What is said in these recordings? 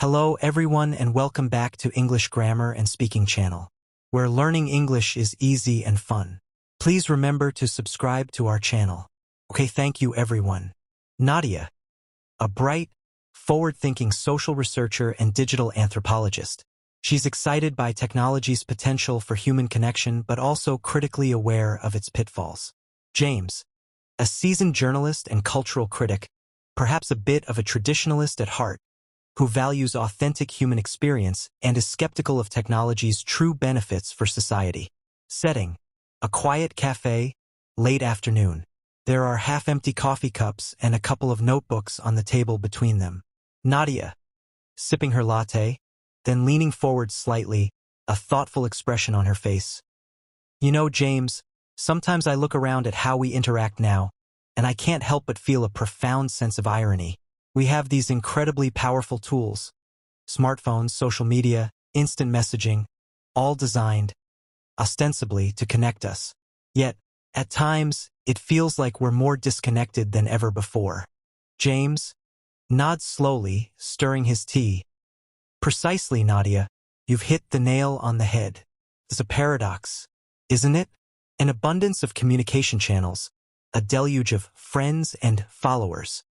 Hello everyone and welcome back to English Grammar and Speaking channel, where learning English is easy and fun. Please remember to subscribe to our channel. Okay, thank you everyone. Nadia, a bright, forward-thinking social researcher and digital anthropologist. She's excited by technology's potential for human connection but also critically aware of its pitfalls. James, a seasoned journalist and cultural critic, perhaps a bit of a traditionalist at heart, who values authentic human experience and is skeptical of technology's true benefits for society. Setting: a quiet cafe, late afternoon. There are half-empty coffee cups and a couple of notebooks on the table between them. Nadia, sipping her latte, then leaning forward slightly, a thoughtful expression on her face. You know, James, sometimes I look around at how we interact now, and I can't help but feel a profound sense of irony. We have these incredibly powerful tools, smartphones, social media, instant messaging, all designed, ostensibly, to connect us. Yet, at times, it feels like we're more disconnected than ever before. James nods slowly, stirring his tea. Precisely, Nadia. You've hit the nail on the head. There's a paradox, isn't it? An abundance of communication channels, a deluge of friends and followers,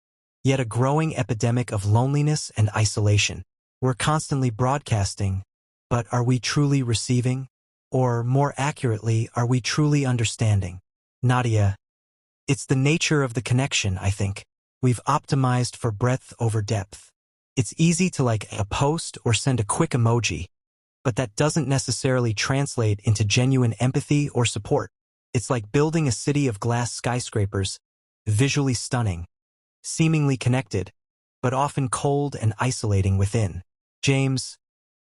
yet a growing epidemic of loneliness and isolation. We're constantly broadcasting, but are we truly receiving? Or, more accurately, are we truly understanding? Nadia, it's the nature of the connection, I think. We've optimized for breadth over depth. It's easy to like a post or send a quick emoji, but that doesn't necessarily translate into genuine empathy or support. It's like building a city of glass skyscrapers, visually stunning, seemingly connected, but often cold and isolating within. James,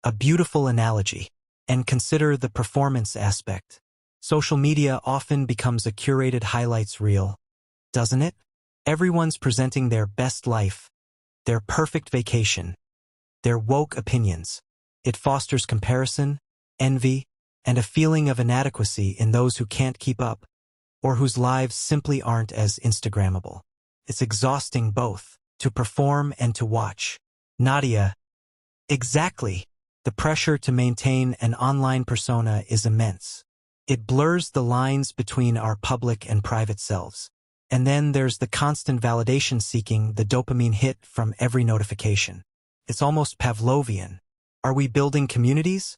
a beautiful analogy. And consider the performance aspect. Social media often becomes a curated highlights reel, doesn't it? Everyone's presenting their best life, their perfect vacation, their woke opinions. It fosters comparison, envy, and a feeling of inadequacy in those who can't keep up, or whose lives simply aren't as Instagrammable. It's exhausting both, to perform and to watch. Nadia, exactly. The pressure to maintain an online persona is immense. It blurs the lines between our public and private selves. And then there's the constant validation seeking, the dopamine hit from every notification. It's almost Pavlovian. Are we building communities?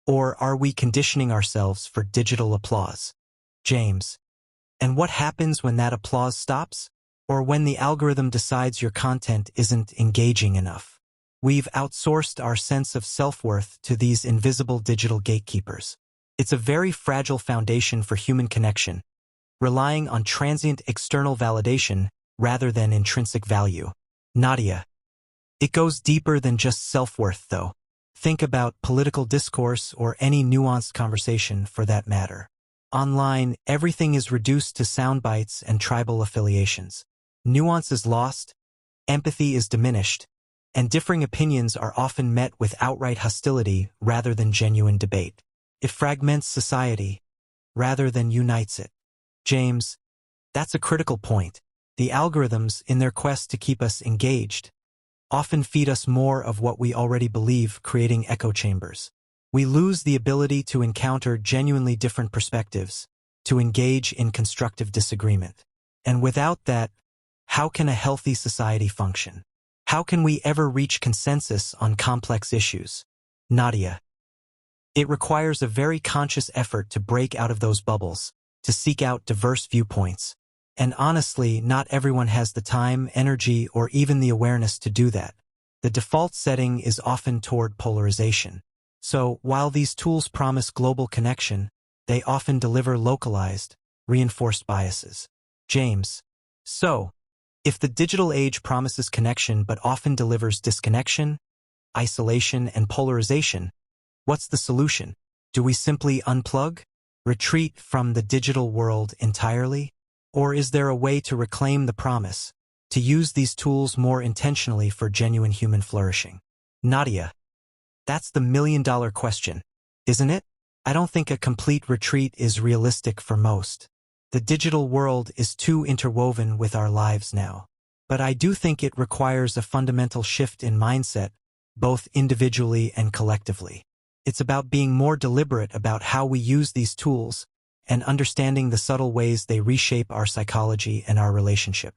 Or are we conditioning ourselves for digital applause? James, and what happens when that applause stops? Or when the algorithm decides your content isn't engaging enough? We've outsourced our sense of self-worth to these invisible digital gatekeepers. It's a very fragile foundation for human connection, relying on transient external validation rather than intrinsic value. Nadia, it goes deeper than just self-worth, though. Think about political discourse or any nuanced conversation for that matter. Online, everything is reduced to sound bites and tribal affiliations. Nuance is lost, empathy is diminished, and differing opinions are often met with outright hostility rather than genuine debate. It fragments society rather than unites it. James, that's a critical point. The algorithms, in their quest to keep us engaged, often feed us more of what we already believe, creating echo chambers. We lose the ability to encounter genuinely different perspectives, to engage in constructive disagreement. And without that, how can a healthy society function? How can we ever reach consensus on complex issues? Nadia, it requires a very conscious effort to break out of those bubbles, to seek out diverse viewpoints. And honestly, not everyone has the time, energy, or even the awareness to do that. The default setting is often toward polarization. So, while these tools promise global connection, they often deliver localized, reinforced biases. James, so, if the digital age promises connection but often delivers disconnection, isolation, and polarization, what's the solution? Do we simply unplug? Retreat from the digital world entirely? Or is there a way to reclaim the promise, to use these tools more intentionally for genuine human flourishing? Nadia, that's the million-dollar question, isn't it? I don't think a complete retreat is realistic for most. The digital world is too interwoven with our lives now. But I do think it requires a fundamental shift in mindset, both individually and collectively. It's about being more deliberate about how we use these tools and understanding the subtle ways they reshape our psychology and our relationship.